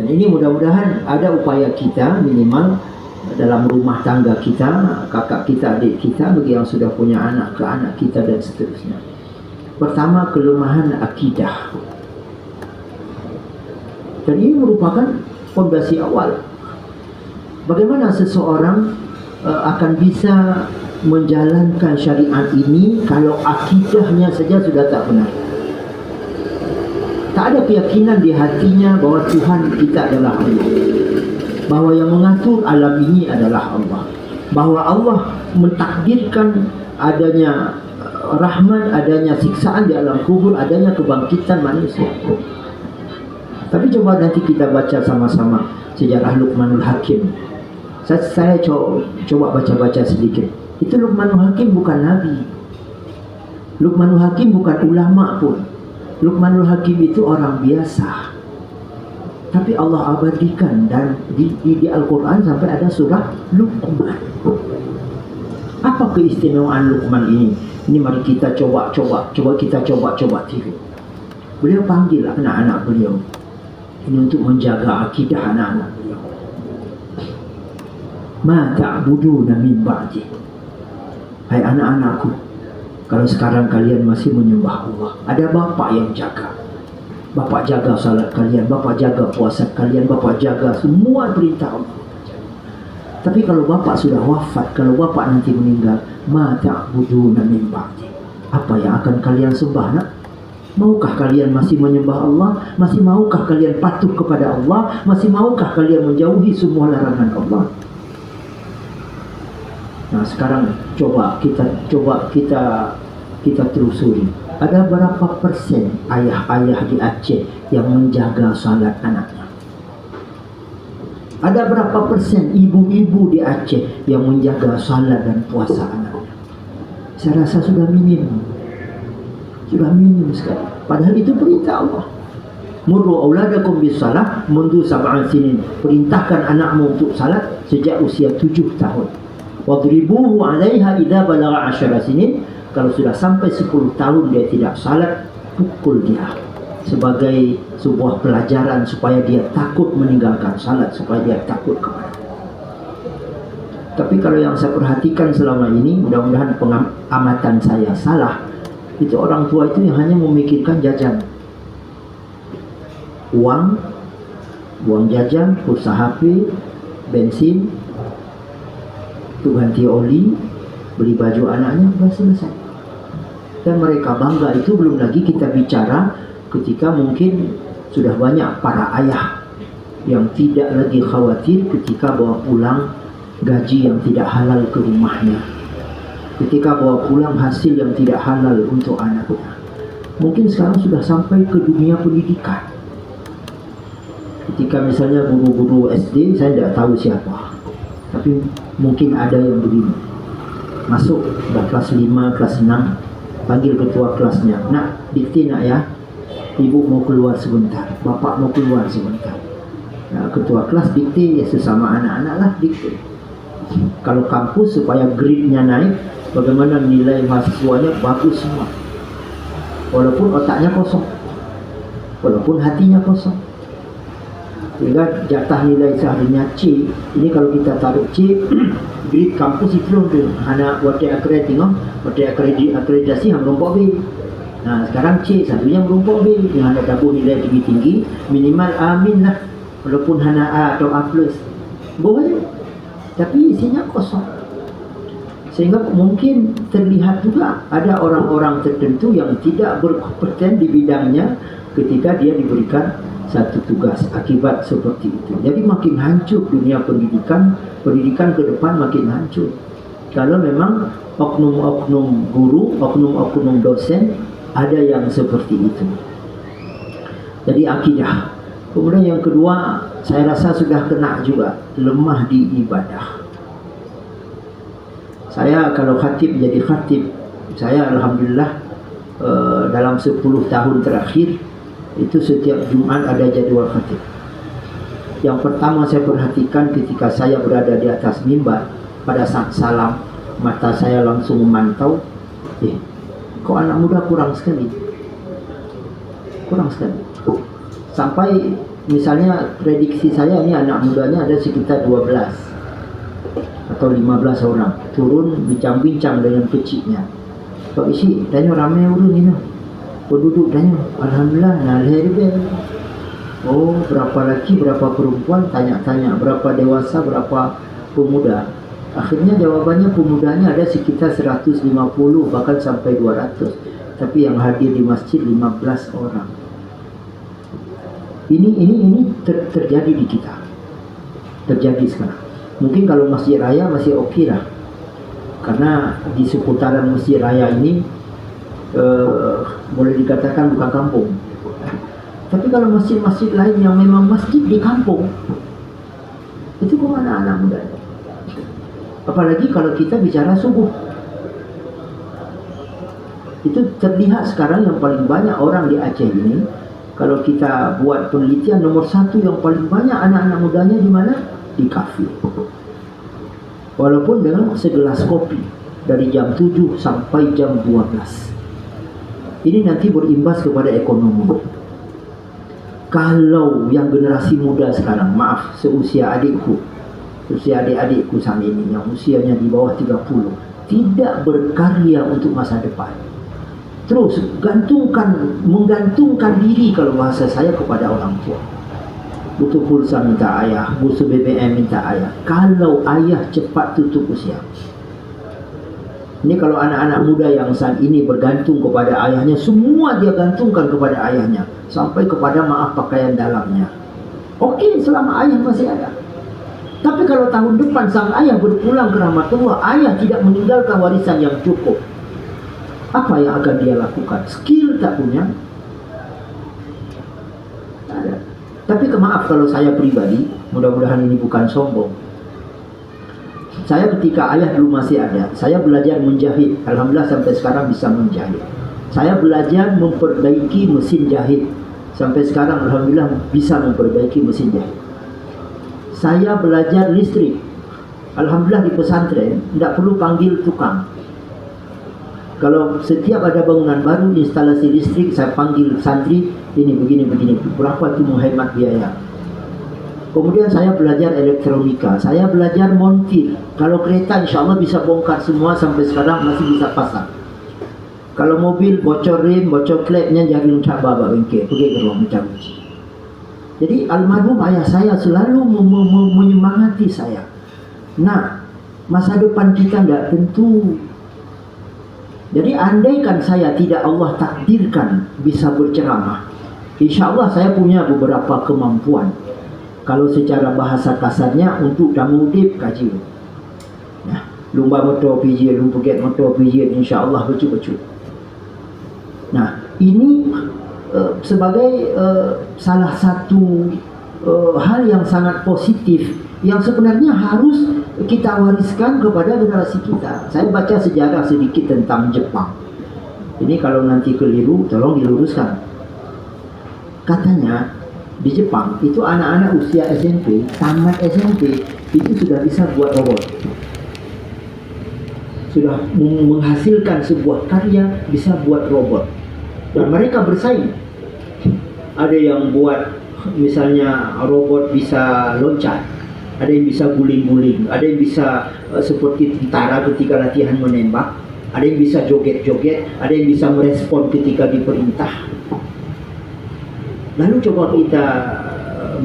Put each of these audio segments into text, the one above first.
Dan ini mudah-mudahan ada upaya kita minimal dalam rumah tangga kita, kakak kita, adik kita, bagi yang sudah punya anak, ke anak kita dan seterusnya. Pertama, kelemahan akidah. Dan ini merupakan fondasi awal. Bagaimana seseorang akan bisa menjalankan syariat ini kalau akidahnya saja sudah tak benar. Tak ada keyakinan di hatinya bahwa Tuhan kita adalah Allah, bahwa yang mengatur alam ini adalah Allah, bahwa Allah mentakdirkan adanya rahmat, adanya siksaan di alam kubur, adanya kebangkitan manusia. Tapi coba nanti kita baca sama-sama sejarah Luqmanul Hakim. Saya coba baca-baca sedikit. Itu Luqmanul Hakim bukan nabi, Luqmanul Hakim bukan ulama pun. Luqmanul Hakim itu orang biasa, tapi Allah abadikan dan di Al-Quran sampai ada surah Luqman. Apa keistimewaan Luqman ini? Ini mari kita coba tiru. Beliau panggil anak-anak beliau ini untuk menjaga akidah anak-anak beliau. Ma ta'buduna min ba'di. Hai anak-anakku, kalau sekarang kalian masih menyembah Allah, ada bapak yang jaga. Bapak jaga salat kalian, bapak jaga puasa kalian, bapak jaga semua perintah Allah. Tapi kalau bapak sudah wafat, kalau bapak nanti meninggal, ma ta'buduna min ba'di. Apa yang akan kalian sembah, nak? Maukah kalian masih menyembah Allah? Masih maukah kalian patuh kepada Allah? Masih maukah kalian menjauhi semua larangan Allah? Nah, sekarang coba kita telusuri. Ada berapa persen ayah-ayah di Aceh yang menjaga salat anaknya? Ada berapa persen ibu-ibu di Aceh yang menjaga salat dan puasa anaknya? Saya rasa sudah minim. Sudah minim sekali. Padahal itu perintah Allah. Murru auladakum bis salah mundu sab'an sinin. Perintahkan anakmu untuk salat sejak usia 7 tahun. Wadribuhu 'alaiha idza balagha 10 sinin. Kalau sudah sampai 10 tahun dia tidak salat, pukul dia. Sebagai sebuah pelajaran supaya dia takut meninggalkan salat, supaya dia takut kepada. Tapi kalau yang saya perhatikan selama ini, mudah-mudahan pengamatan saya salah, itu orang tua itu yang hanya memikirkan jajan. Uang jajan, pulsa HP, bensin, untuk ganti oli, beli baju anaknya, sudah selesai. Dan mereka bangga. Itu belum lagi kita bicara ketika mungkin sudah banyak para ayah yang tidak lagi khawatir ketika bawa pulang gaji yang tidak halal ke rumahnya, ketika bawa pulang hasil yang tidak halal untuk anaknya. Mungkin sekarang sudah sampai ke dunia pendidikan. Ketika misalnya guru-guru SD, saya tidak tahu siapa, tapi mungkin ada yang begini. Masuk dah kelas 5, kelas 6, panggil ketua kelasnya. Nak, dikti nak ya. Ibu mau keluar sebentar, bapak mau keluar sebentar. Nah, ketua kelas dikti, ya sesama anak-anak lah dikti. Kalau kampus supaya grade-nya naik, bagaimana nilai mahasiswanya bagus semua. Walaupun otaknya kosong, walaupun hatinya kosong. Sehingga jatah nilai seharinya C. Ini kalau kita taruh C, grade kampus itu tu hanya wadah akreditasi yang merumpok B. Nah sekarang C satunya merumpok B, yang ada dapat nilai tinggi-tinggi, minimal amin lah, walaupun hanya A atau A plus, boleh. Tapi isinya kosong. Sehingga mungkin terlihat juga ada orang-orang tertentu yang tidak berkompeten di bidangnya ketika dia diberikan satu tugas akibat seperti itu. Jadi makin hancur dunia pendidikan ke depan makin hancur. Kalau memang oknum-oknum guru, oknum-oknum dosen ada yang seperti itu. Jadi akidah. Kemudian yang kedua, saya rasa sudah kena juga, lemah di ibadah. Saya kalau khatib jadi khatib, saya alhamdulillah dalam 10 tahun terakhir itu setiap Jumat ada jadwal khatib. Yang pertama saya perhatikan ketika saya berada di atas mimbar, pada saat salam mata saya langsung memantau, kok anak muda kurang sekali. Sampai misalnya prediksi saya ini anak mudanya ada sekitar 12 atau 15 orang, turun bincang-bincang dengan kecilnya. Pak isi, tanya ramai urun ini. Penduduk tanya, alhamdulillah, nah leher. Oh, berapa laki, berapa perempuan, tanya-tanya, berapa dewasa, berapa pemuda. Akhirnya jawabannya pemudanya ada sekitar 150 bahkan sampai 200. Tapi yang hadir di masjid 15 orang. Ini terjadi di kita. Terjadi sekarang. Mungkin kalau masjid raya masih oke lah. Karena di seputaran masjid raya ini boleh dikatakan bukan kampung. Tapi kalau masjid-masjid lain yang memang masjid di kampung, itu kemana anak muda? Apalagi kalau kita bicara subuh. Itu terlihat sekarang yang paling banyak orang di Aceh ini. Kalau kita buat penelitian, nomor 1 yang paling banyak anak-anak mudanya di mana? Di kafe. Walaupun dengan segelas kopi dari jam 7 sampai jam 12. Ini nanti berimbas kepada ekonomi. Kalau yang generasi muda sekarang, maaf, seusia adikku, usia adik-adikku saat ini yang usianya di bawah 30, tidak berkarya untuk masa depan, terus menggantungkan diri, kalau bahasa saya, kepada orang tua. Butuh pulsa minta ayah, butuh BBM minta ayah. Kalau ayah cepat tutup usia. Ini kalau anak-anak muda yang saat ini bergantung kepada ayahnya, semua dia gantungkan kepada ayahnya, sampai kepada maaf pakaian dalamnya. Oke, selama ayah masih ada. Tapi kalau tahun depan sang ayah berpulang ke rahmatullah, ayah tidak meninggalkan warisan yang cukup, apa yang akan dia lakukan? Skill tak punya. Ada. Tapi maaf kalau saya pribadi, mudah-mudahan ini bukan sombong. Saya ketika ayah dulu masih ada, saya belajar menjahit. Alhamdulillah sampai sekarang bisa menjahit. Saya belajar memperbaiki mesin jahit. Sampai sekarang alhamdulillah bisa memperbaiki mesin jahit. Saya belajar listrik. Alhamdulillah di pesantren tidak perlu panggil tukang. Kalau setiap ada bangunan baru instalasi listrik, saya panggil santri, ini begini, berapa itu menghemat biaya. Kemudian saya belajar elektronika, saya belajar montir. Kalau kereta insya Allah bisa bongkar semua, sampai sekarang masih bisa pasang. Kalau mobil bocor rim, bocor klepnya, jadi untuk bawa bengkel, pergi ke ruang mencari. Jadi almarhum ayah saya selalu menyemangati saya. Nah, masa depan kita tidak tentu. Jadi andaikan saya tidak Allah takdirkan bisa berceramah, insya Allah saya punya beberapa kemampuan. Kalau secara bahasa kasarnya untuk damudip kaji. Nah, lumba motor pijit, lumba get motor pijit, insya Allah betul-betul. Nah, ini sebagai salah satu hal yang sangat positif yang sebenarnya harus kita wariskan kepada generasi kita. Saya baca sejarah sedikit tentang Jepang. Ini kalau nanti keliru tolong diluruskan. Katanya di Jepang itu anak-anak usia SMP, tamat SMP itu sudah bisa buat robot, sudah menghasilkan sebuah karya, bisa buat robot, dan mereka bersaing. Ada yang buat misalnya robot bisa loncat, ada yang bisa guling-guling, ada yang bisa seperti tentara ketika latihan menembak, ada yang bisa joget-joget, ada yang bisa merespon ketika diperintah. Lalu coba kita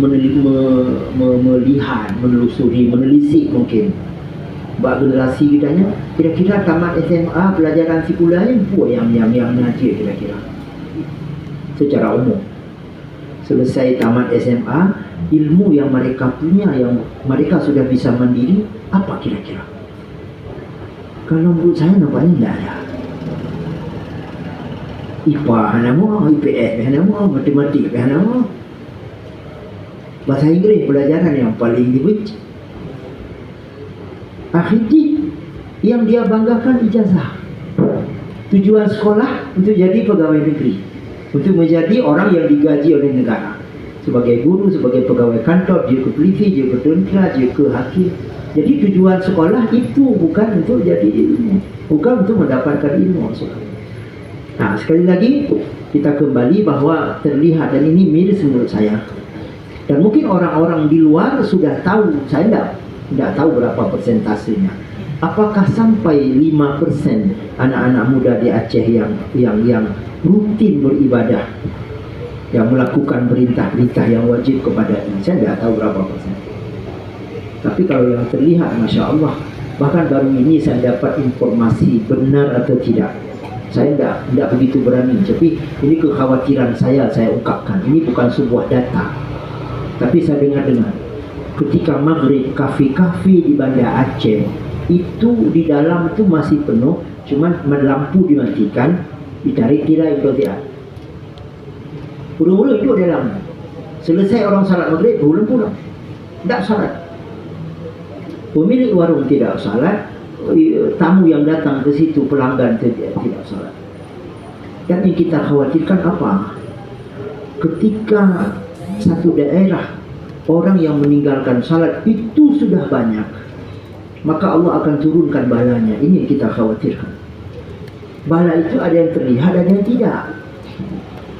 melihat, menelusuri, menelisik mungkin generasi kitanya, kira-kira tamat SMA pelajaran sekular yang ngaji kira-kira secara umum. Selesai tamat SMA, ilmu yang mereka punya, yang mereka sudah bisa mandiri, apa kira-kira? Kalau menurut saya nampaknya tidak ada. IPA, nama, IPS, nama, matematik, nama. Bahasa Inggris pelajaran yang paling dibenci. Akhirnya yang dia banggakan ijazah. Tujuan sekolah untuk jadi pegawai negeri, untuk menjadi orang yang digaji oleh negara, sebagai guru, sebagai pegawai kantor, dia ke polisi, dia ke tentera, dia ke hakim. Jadi tujuan sekolah itu bukan untuk jadi ilmu, bukan untuk mendapatkan ilmu. Nah, sekali lagi kita kembali bahwa terlihat, dan ini miris menurut saya, Dan mungkin orang-orang di luar sudah tahu, saya tidak tahu berapa persentasenya. Apakah sampai 5% anak-anak muda di Aceh yang rutin beribadah, yang melakukan perintah-perintah yang wajib kepada ini? Saya tidak tahu berapa persen. Tapi kalau yang terlihat, Masya Allah, bahkan baru ini saya dapat informasi benar atau tidak. Saya tidak begitu berani, tapi ini kekhawatiran saya ungkapkan. Ini bukan sebuah data, tapi saya dengar-dengar ketika maghrib, kafe-kafe di Banda Aceh itu di dalam itu masih penuh, cuman lampu dimatikan, ditarik tirai atau tidak. Udah-udah itu dalam. Selesai orang salat maghrib, pulang. Tidak salat. Pemilik warung tidak salat, tamu yang datang ke situ, pelanggan tidak salat. Dan yang kita khawatirkan apa? Ketika satu daerah orang yang meninggalkan salat itu sudah banyak, maka Allah akan turunkan balanya. Ini yang kita khawatirkan. Bala itu ada yang terlihat, ada yang tidak.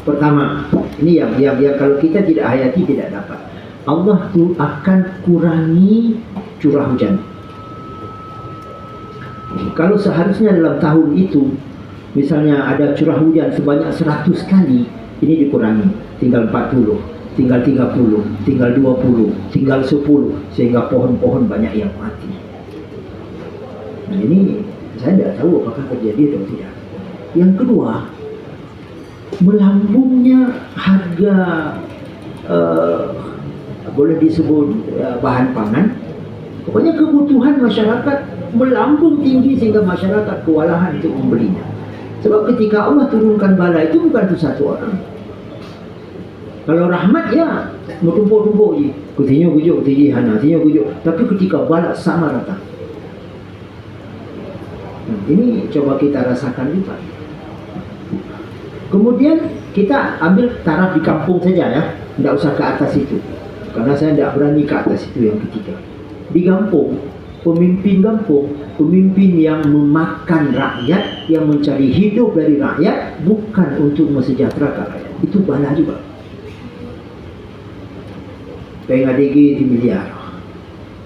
Pertama, ini yang kalau kita tidak hayati tidak dapat. Allah tuh akan kurangi curah hujan. Kalau seharusnya dalam tahun itu misalnya ada curah hujan sebanyak 100 kali, ini dikurangi tinggal 40, tinggal 30, tinggal 20, tinggal 10, sehingga pohon-pohon banyak yang mati. Nah, ini saya tidak tahu apakah terjadi atau tidak. Yang kedua, melambungnya harga boleh disebut bahan pangan. Pokoknya kebutuhan masyarakat melambung tinggi sehingga masyarakat kewalahan untuk membelinya. Sebab ketika Allah turunkan bala itu bukan untuk satu orang. Kalau rahmat ya bertumpuk-tumpuk je. Kutinyo gujuk, tinggi hana, tinyo gujuk. Tapi ketika bala sama rata. Nah, ini coba kita rasakan juga. Kemudian kita ambil taraf di kampung saja ya, tidak usah ke atas itu. Karena saya tidak berani ke atas itu yang ketiga. Di kampung, pemimpin kampung, pemimpin yang memakan rakyat, yang mencari hidup dari rakyat, bukan untuk mesejahterakan rakyat. Itu bala juga. PNGDG di miliar,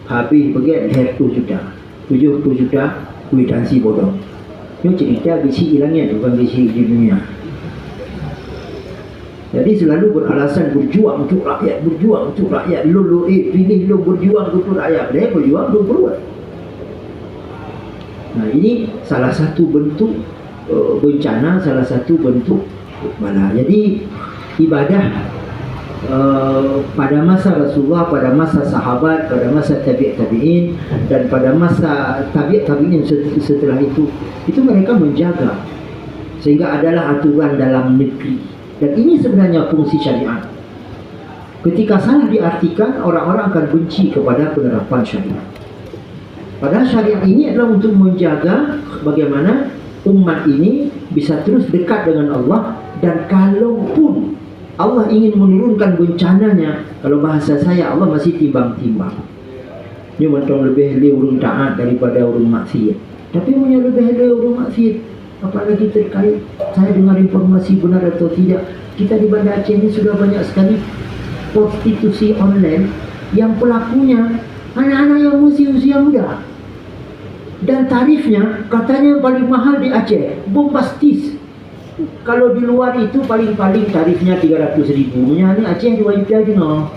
habis pergi leher 2 juta, 70 juta, kuitansi bodoh. Ini cerita bisi hilangnya, bukan bisi di dunia. Jadi selalu beralasan berjuang untuk rakyat, Lu pilih lu berjuang untuk rakyat. Dia berjuang untuk berbuat. Nah, ini salah satu bentuk bencana, salah satu bentuk bala. Jadi ibadah pada masa Rasulullah, pada masa sahabat, pada masa tabi'in, dan pada masa tabi'in setelah itu mereka menjaga sehingga adalah aturan dalam negeri. Dan ini sebenarnya fungsi syariat. Ketika salah diartikan, orang-orang akan benci kepada penerapan syariat. Padahal syariat ini adalah untuk menjaga bagaimana umat ini bisa terus dekat dengan Allah. Dan kalaupun Allah ingin menurunkan bencananya, kalau bahasa saya, Allah masih timbang-timbang. Dia mentong lebih urung taat daripada urung maksiat. Tapi punya lebih urung maksiat. Apalagi terkait saya dengar informasi benar atau tidak, kita di Banda Aceh ini sudah banyak sekali prostitusi online yang pelakunya anak-anak yang usia muda, dan tarifnya katanya paling mahal di Aceh, bombastis. Kalau di luar itu paling-paling tarifnya 300.000, nya ini Aceh 2 juta tengah.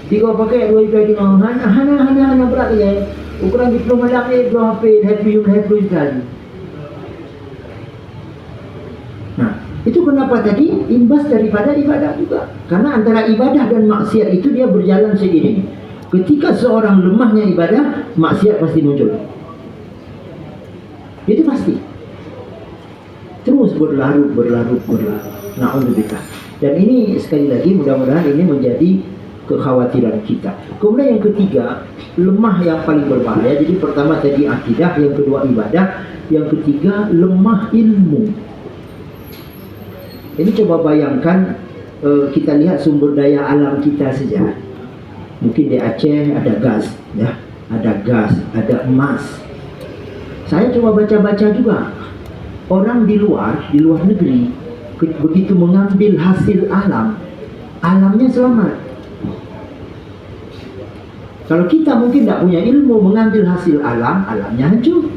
Tiga pakai 2 juta tengah, hana berat ya. Ukuran diploma lagi belum HP tadi. Nah, itu kenapa tadi imbas daripada ibadah juga. Karena antara ibadah dan maksiat itu dia berjalan seiring. Ketika seorang lemahnya ibadah, maksiat pasti muncul. Itu pasti. Terus berlarut. Na'udzubillah. Dan ini sekali lagi mudah-mudahan ini menjadi kekhawatiran kita. Kemudian yang ketiga, lemah yang paling berbahaya. Jadi pertama tadi akidah, yang kedua ibadah, yang ketiga lemah ilmu. Ini coba bayangkan, kita lihat sumber daya alam kita saja. Mungkin di Aceh ada gas, ya, ada emas. Saya coba baca-baca juga. Orang di luar negeri begitu mengambil hasil alam, alamnya selamat. Kalau kita mungkin tidak punya ilmu mengambil hasil alam, alamnya hancur.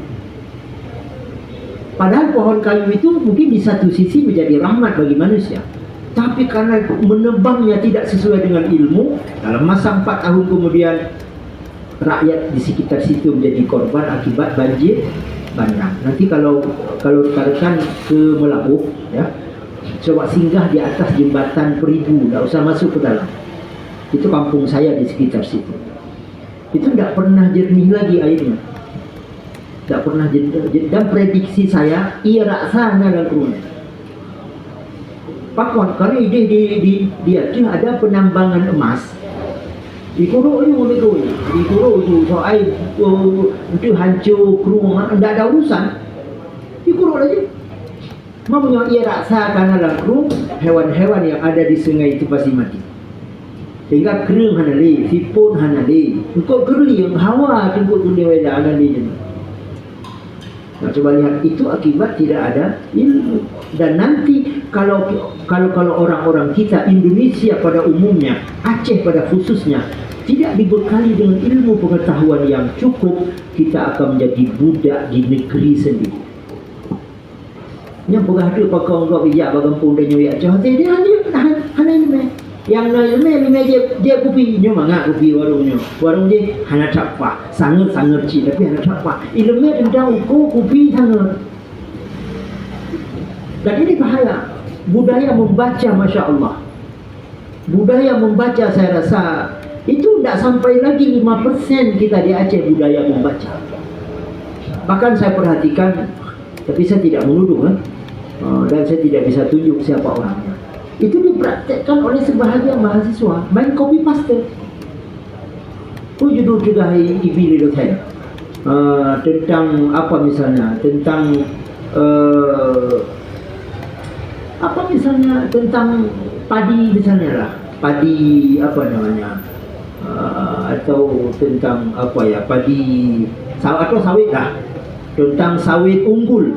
Padahal pohon kayu itu mungkin di satu sisi menjadi rahmat bagi manusia, tapi karena menebangnya tidak sesuai dengan ilmu, dalam masa 4 tahun kemudian rakyat di sekitar situ menjadi korban akibat banjir bandang. Nanti kalau rekan ke Melabuh, ya, coba singgah di atas jembatan Peribu, tidak usah masuk ke dalam. Itu kampung saya di sekitar situ. Itu tidak pernah jernih lagi airnya, tidak pernah jernih. Dan prediksi saya, ia raksana dan kurun. Pakon, kalau dia ada penambangan emas. Dikuruk tu soal itu hancur kerumah, tidak ada urusan, dikuruk lagi. Memang ia raksa karena langkrum hewan-hewan yang ada di sungai itu pasti mati. Sehingga kering hanali, sipun hanali, engkau kerli yang hawa jemput dunia weda hanali je. Nah, coba lihat, itu akibat tidak ada ilmu. Dan nanti kalau orang-orang kita, Indonesia pada umumnya, Aceh pada khususnya, tidak dibekali dengan ilmu pengetahuan yang cukup, kita akan menjadi budak di negeri sendiri. Yang berada pakai orang bijak bagampung dan nyoyak cah dia hanya ini yang lime dia kopi nyo mangga kopi warung dia hanya cakpa sangat cik tapi hanya cakpa ilmu tentang kopi sangat. Dan ini bahaya. Budaya membaca, Masya Allah, budaya membaca, saya rasa itu tidak sampai lagi 5% kita di Aceh budaya membaca. Bahkan saya perhatikan, tapi saya tidak menuduh, dan saya tidak bisa tunjuk siapa orangnya. Itu dipraktekkan oleh sebahagian mahasiswa, main copy paste. Judul juga ibili saya tentang apa misalnya, tentang apa misalnya, tentang padi misalnya lah, padi apa namanya, atau tentang apa ya, padi atau sawit lah, tentang sawit unggul.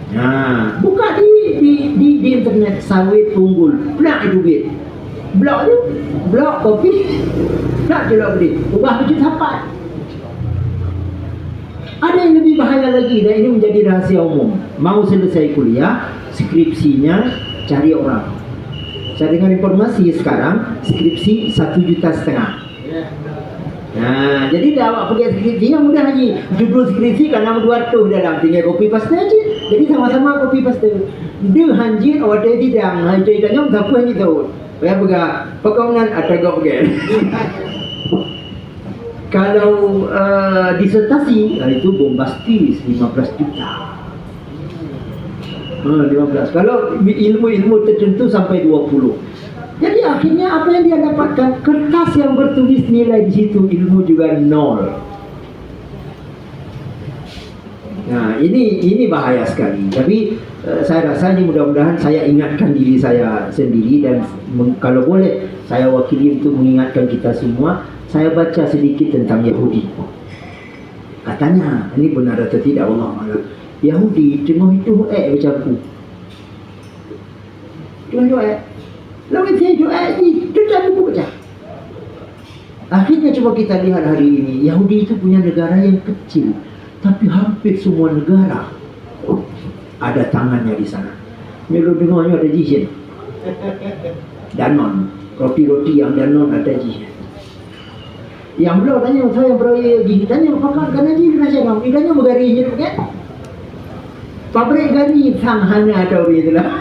Nah, buka di internet sawit unggul, blak duit, blak tu, blak kopi, blak jelak beli, ubah wujud sapat. Ada yang lebih bahaya lagi, dan ini menjadi rahasia umum. Mau selesai kuliah, skripsinya cari orang. Saya dengar informasi sekarang skripsi 1,5 juta. Nah, jadi dah awak pergi skripsi yang mudah lagi. Judul skripsi kan nama 200 dalam, tinggal copy paste aja. Jadi sama-sama copy paste. Dia hanjir awak dia tidak hanjir tanya tak apa gitu. Ya bega pekaunan atau gak pergi. Kalau disertasi, itu bombastis 15 juta. 15. Kalau ilmu-ilmu tertentu sampai 20. Jadi akhirnya apa yang dia dapatkan? Kertas yang bertulis nilai di situ, ilmu juga nol. Nah, ini bahaya sekali. Tapi saya rasa ini mudah-mudahan saya ingatkan diri saya sendiri, dan kalau boleh saya wakili untuk mengingatkan kita semua. Saya baca sedikit tentang Yahudi. Katanya, ini benar atau tidak Allah malam, Yahudi tengah itu macam aku. Tengah lalu saya doa itu tak buku baca. Akhirnya coba kita lihat hari ini, Yahudi itu punya negara yang kecil, tapi hampir semua negara ada tangannya di sana. Melu dengarnya ada jihad, Danon, roti-roti yang Danon ada jihad. Yang belum tanya saya beraya jihad, tanya apakah kerana jihad rasa kamu? Idanya bergari jihad kan? Pabrik gari sanghana atau itulah.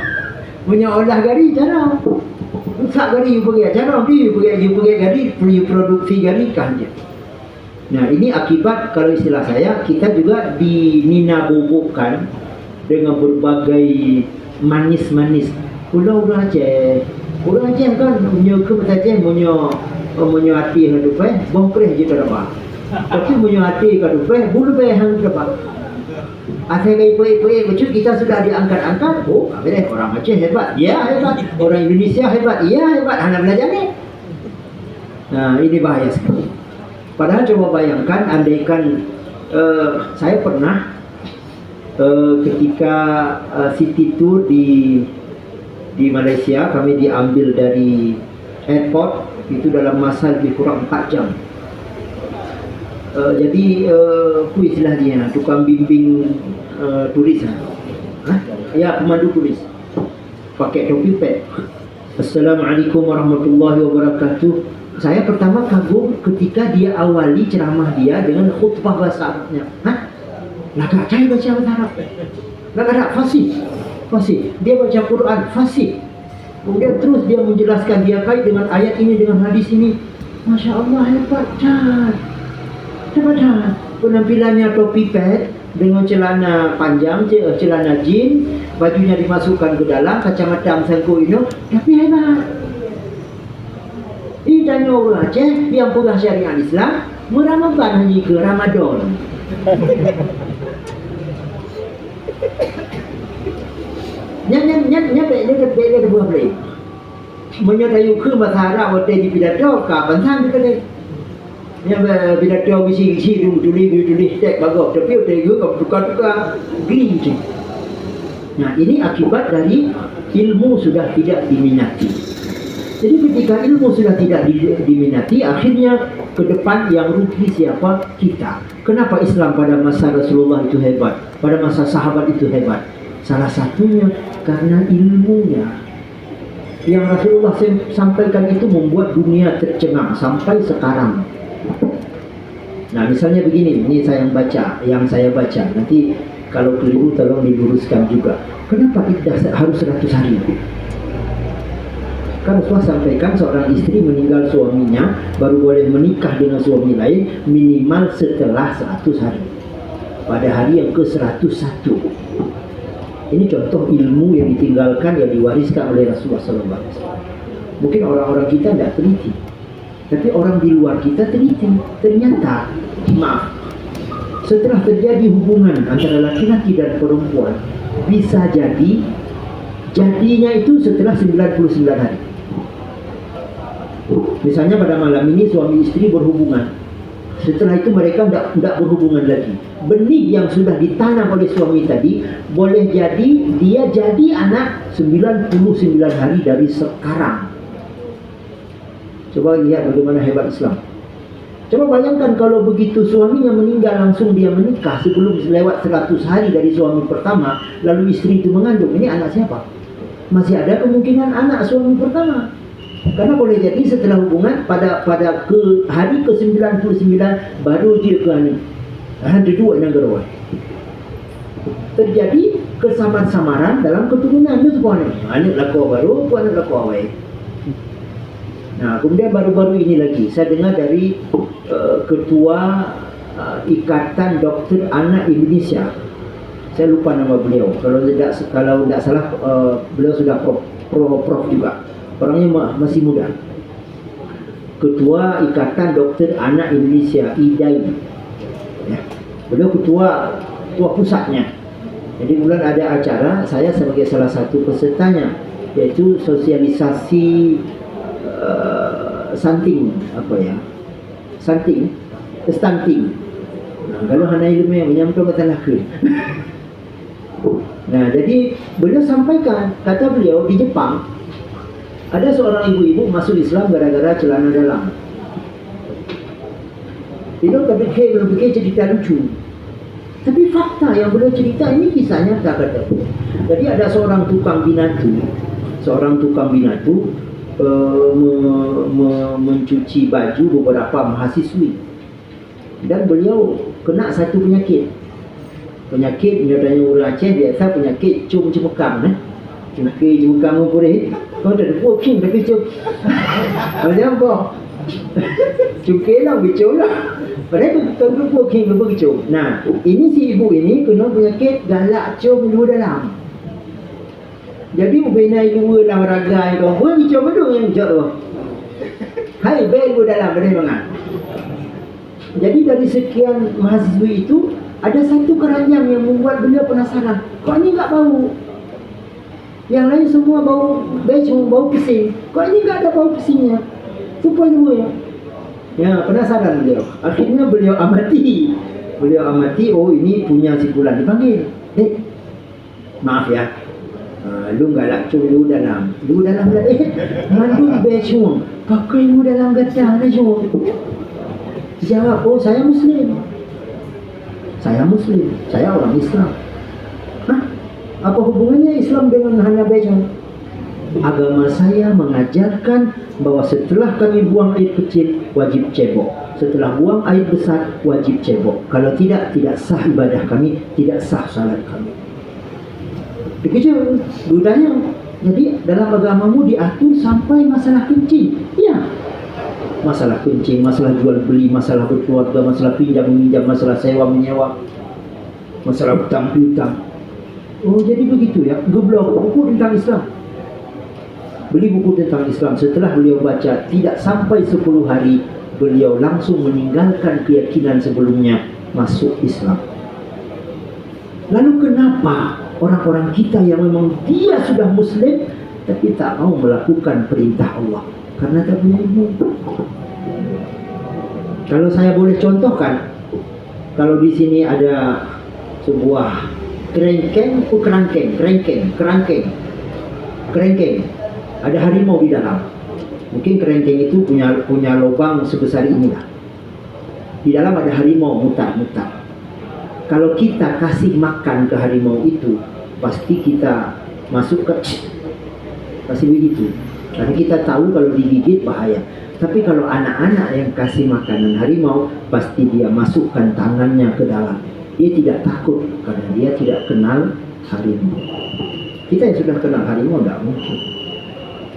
Punya olah gari cara. Sak gari pergi cara dia pergi gari, pergi produksi gari kan je. Nah, ini akibat, kalau istilah saya, kita juga dinabubukkan dengan berbagai manis-manis. Pulau Aceh kan punya kebetulan punya hati yang dupe, bongkreh je terapa. Tapi punya hati kan dupe, bulu pe hang terapa. Aceh kai pui betul kita sudah diangkat-angkat. Oh, boleh orang Aceh hebat. Ya, hebat. Orang Indonesia hebat. Ya, hebat. Hanya belajar ni. Nah, ini bahaya sekali. Padahal coba bayangkan, andaikan saya pernah ketika city tour di Malaysia, kami diambil dari airport itu dalam masa lebih kurang 4 jam. Jadi kuis lah dia, tukang bimbing turis. Ya, pemandu turis pakai topi pet. Assalamualaikum warahmatullahi wabarakatuh. Saya pertama kagum ketika dia awali ceramah dia dengan khutbah bahasa Arabnya. Nak saya baca bahasa Arab. Nak fasih. Dia baca Quran fasih. Kemudian terus dia menjelaskan, dia kait dengan ayat ini, dengan hadis ini. Masya Allah, hebat. Penampilannya topi pet dengan celana panjang, celana jeans, bajunya dimasukkan ke dalam, kacamata sangko ini, tapi hebat. Ini tanya orang Aceh yang pegang syariat Islam, meramalkan hanya ke Ramadan. Dia buat boleh. Menyatakan ke bahasa Arab waktu di pidato, kapan sana kita deh. Yang pidato bisi tulis tek bagus, tapi waktu itu kau tukar green. Nah, ini akibat dari ilmu sudah tidak diminati. Jadi ketika ilmu sudah tidak diminati, akhirnya ke depan yang rugi siapa? Kita. Kenapa Islam pada masa Rasulullah itu hebat? Pada masa sahabat itu hebat? Salah satunya karena ilmunya. Yang Rasulullah sampaikan itu membuat dunia tercengang sampai sekarang. Nah, misalnya begini, ini yang saya baca. Nanti kalau keliru tolong diluruskan juga. Kenapa iddah harus 100 hari? Kan Rasulullah sampaikan seorang istri meninggal suaminya baru boleh menikah dengan suami lain minimal setelah 100 hari. Pada hari yang ke-101. Ini contoh ilmu yang ditinggalkan, yang diwariskan oleh Rasulullah SAW. Mungkin orang-orang kita tidak teliti, tapi orang di luar kita teliti. Ternyata, setelah terjadi hubungan antara laki-laki dan perempuan, bisa jadinya itu setelah 99 hari. Misalnya pada malam ini suami istri berhubungan, setelah itu mereka tidak berhubungan lagi. Benih yang sudah ditanam oleh suami tadi boleh jadi dia jadi anak 99 hari dari sekarang. Coba lihat bagaimana hebat Islam. Coba bayangkan kalau begitu suaminya meninggal langsung dia menikah sebelum lewat 100 hari dari suami pertama, lalu istri itu mengandung. Ini anak siapa? Masih ada kemungkinan anak suami pertama. Karena boleh jadi setelah hubungan pada hari ke-99 baru dia ke anak. Ada dua negara. Terjadi kesamar-samaran dalam keturunan itu semua ni. Anak lako baru, anak lako awal. Nah, kemudian baru-baru ini lagi saya dengar dari ketua Ikatan Doktor Anak Indonesia. Saya lupa nama beliau. Kalau tidak salah beliau sudah prof juga. Orangnya masih muda. Ketua Ikatan Doktor Anak Indonesia, IDAI. Ya. Beliau ketua pusatnya. Jadi bulan ada acara, saya sebagai salah satu pesertanya, yaitu sosialisasi stunting. Nah, kalau hana ilmu yang menyampaikan masalah ke. Nah, jadi beliau sampaikan, kata beliau di Jepang ada seorang ibu-ibu masuk Islam gara-gara celana dalam. Itu berpikir cerita lucu. Tapi fakta yang beliau cerita ini kisahnya tak ada. Jadi ada seorang tukang binatu mencuci baju beberapa mahasiswi. Dan beliau kena satu penyakit. Nyatanya orang Aceh biasa penyakit cum cemekam. Penyakit cemekam boleh. Kau tak ada king tapi cum. Macam apa? Cungkil lah, bicul lah. Padahal kau king begitu. Nah, ini si ibu ini kena penyakit galak cum luar dalam. Jadi ubena luar dalam raga itu, buat bicul bedung yang bicul tu. Hai, bel luar dalam boleh bangat. Jadi dari sekian mahasiswi itu ada satu keranjang yang membuat beliau penasaran. Kok ini tak bau? Yang lain semua bau becung, bau pesing. Kok ini tak ada bau pesingnya? Supaya ya, penasaran beliau. Akhirnya beliau amati. Oh ini punya si Fulan, dipanggil. Maaf ya. Lu galak cum lu dalam lah. Mandu becung. Pakaimu dalam gadah Najwa. Dijawab, oh saya Muslim. Saya Muslim, saya orang Islam. Hah? Apa hubungannya Islam dengan hanya baju? Agama saya mengajarkan bahwa setelah kami buang air kecil, wajib cebok. Setelah buang air besar, wajib cebok. Kalau tidak, tidak sah ibadah kami, tidak sah salat kami. Begitu budaya. Jadi dalam agamamu diatur sampai masalah kencing. Ya, masalah kencing, masalah jual beli, masalah berkeluarga, masalah pinjam meminjam, masalah sewa menyewa, masalah hutang piutang. Oh jadi begitu ya. Geblok buku tentang Islam. Beli buku tentang Islam. Setelah beliau baca, tidak sampai 10 hari beliau langsung meninggalkan keyakinan sebelumnya, masuk Islam. Lalu kenapa orang-orang kita yang memang dia sudah Muslim tapi tak mau melakukan perintah Allah? Karena tak punya ilmu. Kalau saya boleh contohkan, kalau di sini ada sebuah kerangkeng, ada harimau di dalam. Mungkin kerangkeng itu punya lubang sebesar inilah. Di dalam ada harimau mutar-mutar. Kalau kita kasih makan ke harimau itu, pasti kita masuk ke pasti begitu. Karena kita tahu kalau digigit bahaya. Tapi kalau anak-anak yang kasih makanan harimau, pasti dia masukkan tangannya ke dalam. Dia tidak takut karena dia tidak kenal harimau. Kita yang sudah kenal harimau tidak mungkin.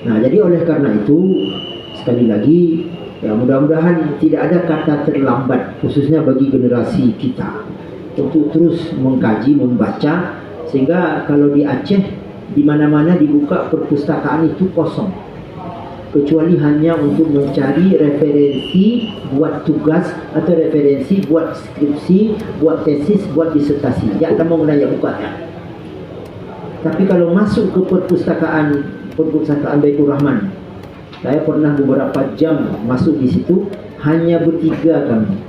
Nah, jadi oleh karena itu sekali lagi ya mudah-mudahan tidak ada kata terlambat khususnya bagi generasi kita untuk terus mengkaji, membaca, sehingga kalau di Aceh di mana-mana dibuka perpustakaan itu kosong, kecuali hanya untuk mencari referensi buat tugas atau referensi buat skripsi, buat tesis, buat disertasi. Ya, kita mau nanya buka ya. Tapi kalau masuk ke perpustakaan Baitur Rahman, saya pernah beberapa jam masuk di situ, hanya bertiga kami.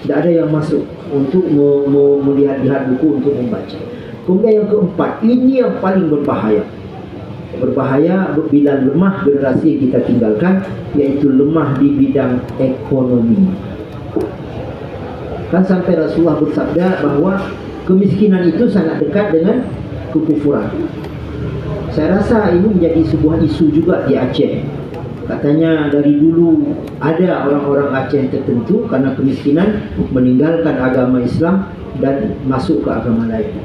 Tidak ada yang masuk untuk melihat-lihat buku untuk membaca. Kemudian yang keempat, ini yang paling berbahaya. Berbahaya bila lemah generasi yang kita tinggalkan, yaitu lemah di bidang ekonomi. Kan sampai Rasulullah bersabda bahwa kemiskinan itu sangat dekat dengan kekufuran. Saya rasa ini menjadi sebuah isu juga di Aceh. Katanya dari dulu ada orang-orang Aceh tertentu karena kemiskinan meninggalkan agama Islam dan masuk ke agama lain.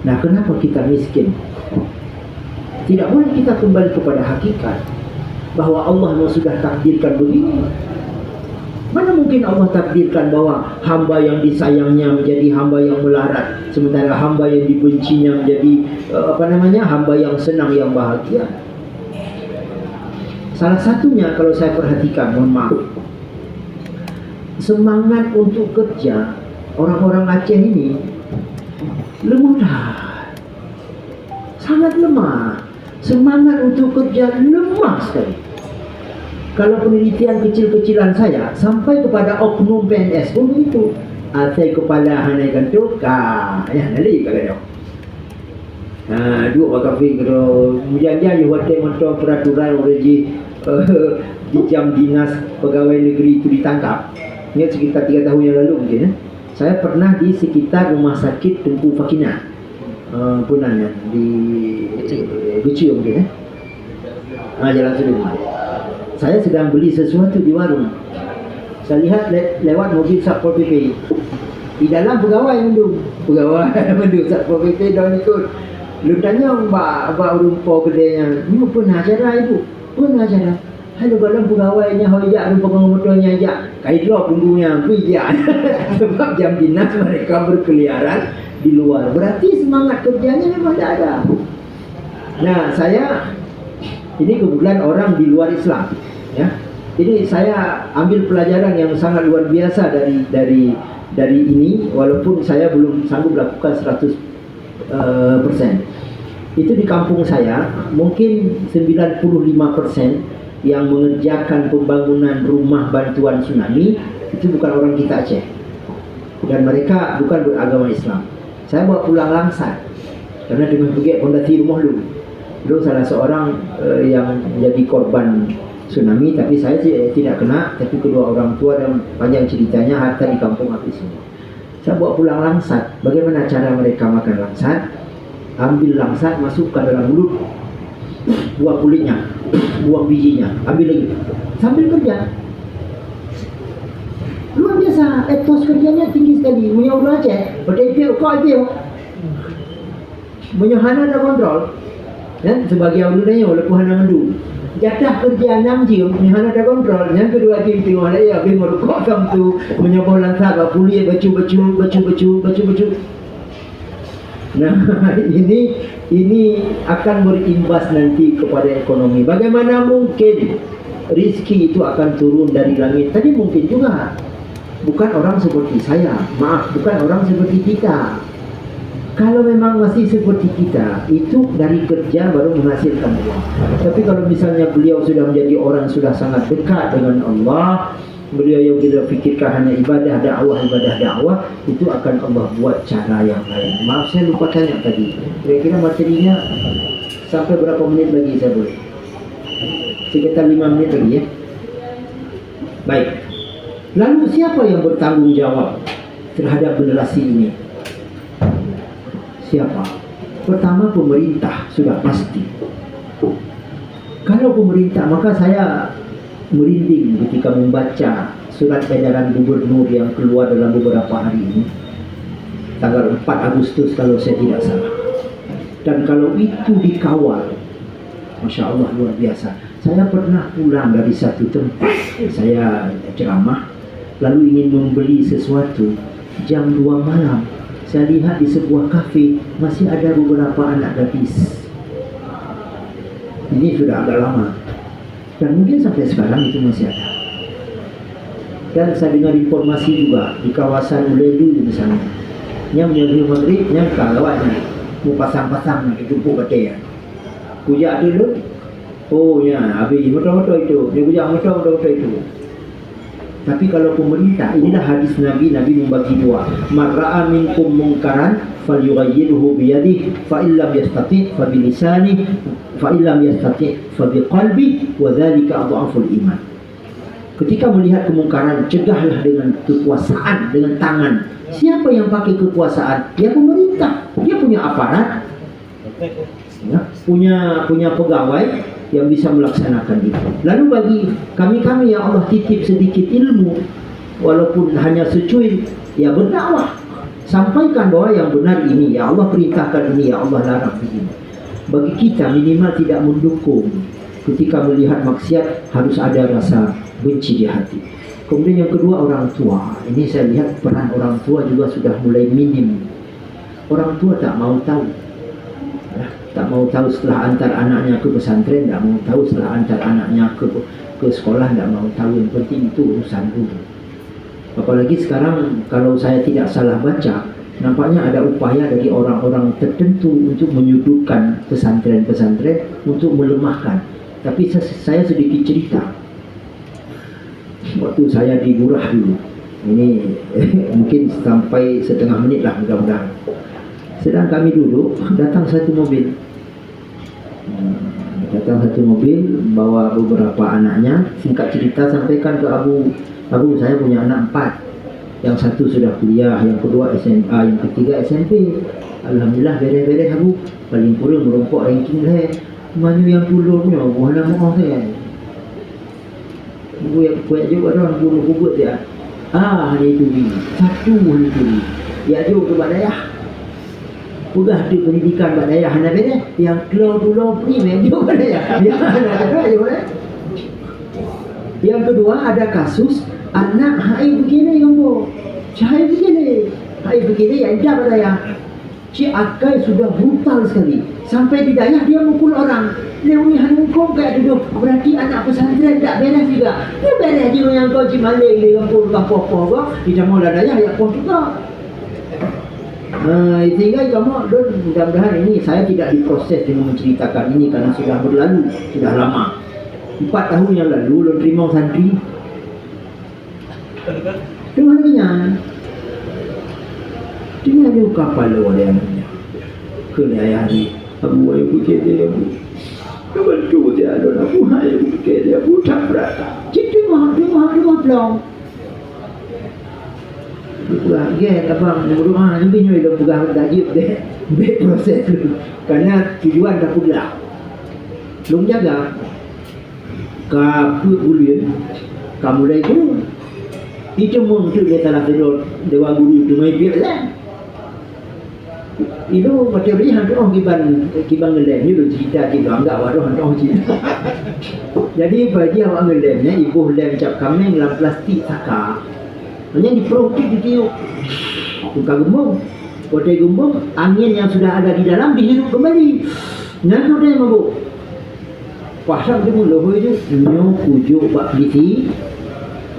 Nah, kenapa kita miskin? Tidak boleh kita kembali kepada hakikat bahwa Allah memang sudah takdirkan begini. Mana mungkin Allah takdirkan bahwa hamba yang disayangnya menjadi hamba yang melarat, sementara hamba yang dibencinya menjadi hamba yang senang, yang bahagia. Salah satunya kalau saya perhatikan, mohon maaf, semangat untuk kerja orang-orang Aceh ini lemah, sangat lemah. Semangat untuk kerja lemah sekali. Kalau penelitian kecil-kecilan saya sampai kepada oknum PNS pun begitu. Atai kepala hanaikan tu ya nali kalau dua kafe kalau menjadi hotel motor peraturan reji di jam dinas pegawai negeri itu ditangkap. Ini sekitar 3 tahun yang lalu mungkin ya. Saya pernah di sekitar rumah sakit Tengku Fakina, punanya di Guci mungkin ya. Jalan Sudirman. Saya sedang beli sesuatu di warung. Saya lihat lewat mobil Satpol PP. Di dalam pegawai mendung Satpol PP dah ikut. Lu tanya mbak rumput kedainya, "Ini pun acara ibu?" "Pun acara." "Halo dalam pegawainya hojak rumput motornya ajak." Kaidlah punggungnya pijak. Sebab jam dinas mereka berkeliaran di luar. Berarti semangat kerjanya memang tak ada. Nah, saya ini kebetulan orang di luar Islam, ya. Jadi saya ambil pelajaran yang sangat luar biasa dari ini, walaupun saya belum sanggup lakukan 100%. Itu di kampung saya mungkin 95% yang mengerjakan pembangunan rumah bantuan tsunami itu bukan orang kita Aceh, dan mereka bukan beragama Islam. Saya bawa pulang langsat karena dengan pergi fondasi rumah dulu salah seorang yang menjadi korban tsunami, tapi saya tidak kena, tapi kedua orang tua, dan panjang ceritanya harta di kampung habis semua. Saya bawa pulang langsat. Bagaimana cara mereka makan langsat? Ambil langsat, masuk ke dalam mulut, buang kulitnya, buang bijinya, ambil lagi, sambil kerja. Luar biasa, etos kerjanya tinggi sekali. Punya ulah Aceh, berdepil kau itu, punya hana ada kontrol. Dan sebagai awalnya oleh Tuhan mendu. Jatah kerja 6 jam, punya hana ada kontrol. Yang kedua tim tengok ada ya, bingung kau kamu tu menyoboh langsat, kuliah bacu. Nah, ini akan berimbas nanti kepada ekonomi. Bagaimana mungkin rizki itu akan turun dari langit? Tadi mungkin juga. Bukan orang seperti saya, maaf, bukan orang seperti kita. Kalau memang masih seperti kita, itu dari kerja baru menghasilkan uang. Tapi kalau misalnya beliau sudah menjadi orang sudah sangat dekat dengan Allah, beliau yang bila fikirkan hanya ibadah dakwah, itu akan Allah buat cara yang lain. Maaf saya lupa tanya tadi, kira-kira materinya sampai berapa menit lagi saya boleh? Sekitar 5 menit lagi ya. Baik. Lalu siapa yang bertanggung jawab terhadap generasi ini? Siapa? Pertama pemerintah, sudah pasti. Kalau pemerintah, maka saya merinding ketika membaca surat edaran gubernur yang keluar dalam beberapa hari ini, tanggal 4 Agustus kalau saya tidak salah. Dan kalau itu dikawal, Masya Allah luar biasa. Saya pernah pulang dari satu tempat, saya ceramah, lalu ingin membeli sesuatu. Jam 2 malam, saya lihat di sebuah kafe masih ada beberapa anak gadis. Ini sudah agak lama, dan mungkin sampai sekarang itu masih ada. Dan saya dengar informasi juga di kawasan Ulelu misalnya, yang menyebut maghrib, yang kalawatnya mau pasang-pasang itu pun betul ya. Kujak dulu, oh ya, habis betul-betul itu, dia kujak betul-betul itu. Tapi kalau pemerintah, inilah hadis Nabi membagi dua. Marra'a minkum munkaran falyughayyirhu biyadihi, fa illam yastati' fa bilisanihi, fa illam yastati' fa biqalbihi, wa dzalika adhaful iman. Ketika melihat kemungkaran, cegahlah dengan kekuasaan, dengan tangan. Siapa yang pakai kekuasaan? Ya pemerintah. Dia punya aparat, ya, punya pegawai yang bisa melaksanakan itu. Lalu bagi kami yang Allah titip sedikit ilmu, walaupun hanya secuil, ya berdakwah, sampaikan bahwa yang benar ini, ya Allah perintahkan ini, ya Allah larang ini. Bagi kita minimal tidak mendukung. Ketika melihat maksiat harus ada rasa benci di hati. Kemudian yang kedua, orang tua. Ini saya lihat peran orang tua juga sudah mulai minim. Orang tua tak mau tahu, tak mau tahu setelah antar anaknya ke pesantren, tak mau tahu setelah antar anaknya ke sekolah, tak mau tahu. Yang penting itu urusan dulu. Apalagi sekarang kalau saya tidak salah baca, nampaknya ada upaya dari orang-orang tertentu untuk menyudutkan pesantren-pesantren, untuk melemahkan. Tapi saya sedikit cerita. Waktu saya di Murah dulu, ini mungkin sampai setengah menit lah mudah-mudahan. Sedang kami duduk, datang satu mobil. Bawa beberapa anaknya. Singkat cerita sampaikan ke Abu, saya punya anak 4. Yang satu sudah kuliah, yang kedua SMA, yang ketiga SMP. Alhamdulillah beres-beres Abu. Paling kurang merompok ranking saya. Mana yang puluhnya, mana maaf saya. Ibu yang kuat juga orang puluh kubut dia. Hari itu satu hari itu. Ya jauh ke Badayah. Udah di pendidikan Badayah hana beda. Yang keluar ni dia Badayah. Yang kedua ada kasus anak hai begini kamu. Hai begini ya dah Badayah. Si Akai sudah brutal sekali. Sampai di Dayah dia mukul orang. Lewihan hukum kayak duduk. Berarti anak pesantren tak beres juga. Dia beres juga yang kau cimaling di kampung kau. Tidak mau Dayah ya kau juga. Sehingga kamu, mudah-mudahan ini saya tidak diproses dengan menceritakan ini karena sudah berlalu, sudah lama. 4 tahun yang lalu, Lon Rimau santri dengan dia kapal lo ada yang punya ke ayah ni Abu ayo pergi dia Abu Kebetul dia ada nak buat dia budak berata. Cik mah belum. Bukan ge abang nak rumah lebih ni dah bukan tajib deh. Proses dulu. Karena tujuan tak pula. Belum jaga. Ka bulian kamu dah itu. Itu mun tu dia tak tidur dewa guru tu mai biar itu materi hantu orang kiban ngelem ni lu cerita kita enggak waduh hantu orang cerita. Jadi bagi awak ngelemnya ibu lem cap kami dalam plastik saka. Hanya diperokit ditiup. Buka gembung. Kotai gembung angin yang sudah ada di dalam dihirup kembali. Nanti dia mabuk. Pasang dia mula itu pujuk bak peliti.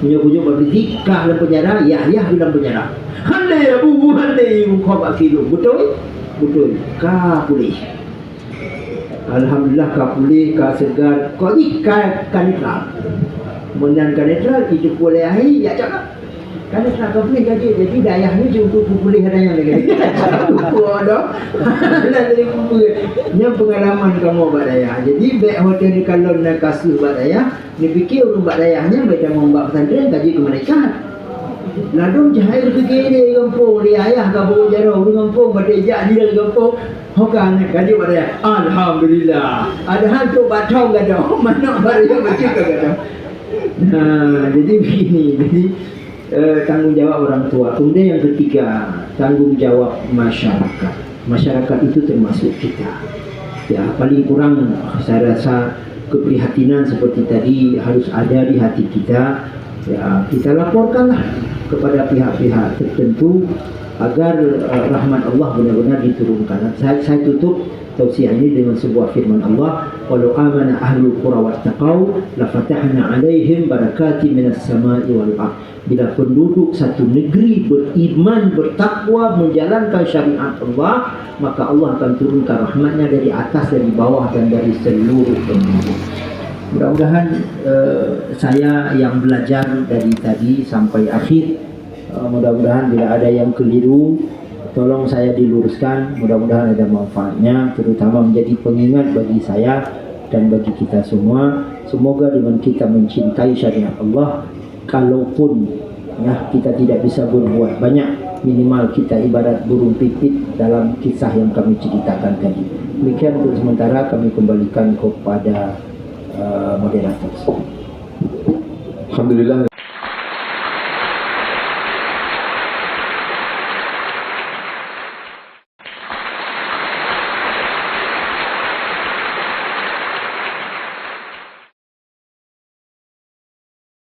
Pujuk bak peliti kah dalam penjara, Yahya dalam penjara. Handai abu handai kau bak kilo. Betul, kah pulih. Alhamdulillah kah pulih, kah segar. Kau ni kah netral. Kemudian kah netral, itu pulih air, ya cakap. Kah netral kah pulih gaji. Jadi dayah ni untuk pulih ada yang lagi. Kuat dah. Nanti pulih. Ini pengalaman kamu buat dayah. Jadi baik hotel ni kalau nak kasus buat dayah, ni fikir orang buat dayahnya baik dah membuat pesantren gaji ke mereka. Ladung jahil fikir dia kampung dia ayah ke bawa jarau di kampung berdejak dia di kampung hokan kaji pada alhamdulillah ada hantu batong gada mana baru macam gada. Jadi begini tanggung jawab orang tua. Kemudian yang ketiga tanggung jawab masyarakat itu termasuk kita ya. Paling kurang saya rasa keprihatinan seperti tadi harus ada di hati kita ya. Kita laporkanlah kepada pihak-pihak tertentu agar rahmat Allah benar-benar diturunkan. Saya tutup tausiah ini dengan sebuah firman Allah, "Walau amana ahlul qura wattaqau la fatahna 'alaihim barakatin minas sama'i wal ardh." Bila penduduk satu negeri beriman, bertakwa, menjalankan syariat Allah, maka Allah akan turunkan rahmatnya dari atas, dari bawah dan dari seluruh penduduk. Mudah-mudahan saya yang belajar dari tadi sampai akhir, mudah-mudahan bila ada yang keliru tolong saya diluruskan. Mudah-mudahan ada manfaatnya, terutama menjadi pengingat bagi saya dan bagi kita semua. Semoga dengan kita mencintai syariat Allah, kalaupun ya kita tidak bisa berbuat banyak, minimal kita ibarat burung pipit dalam kisah yang kami ceritakan tadi. Demikian untuk sementara, kami kembalikan kepada moderator. Alhamdulillah.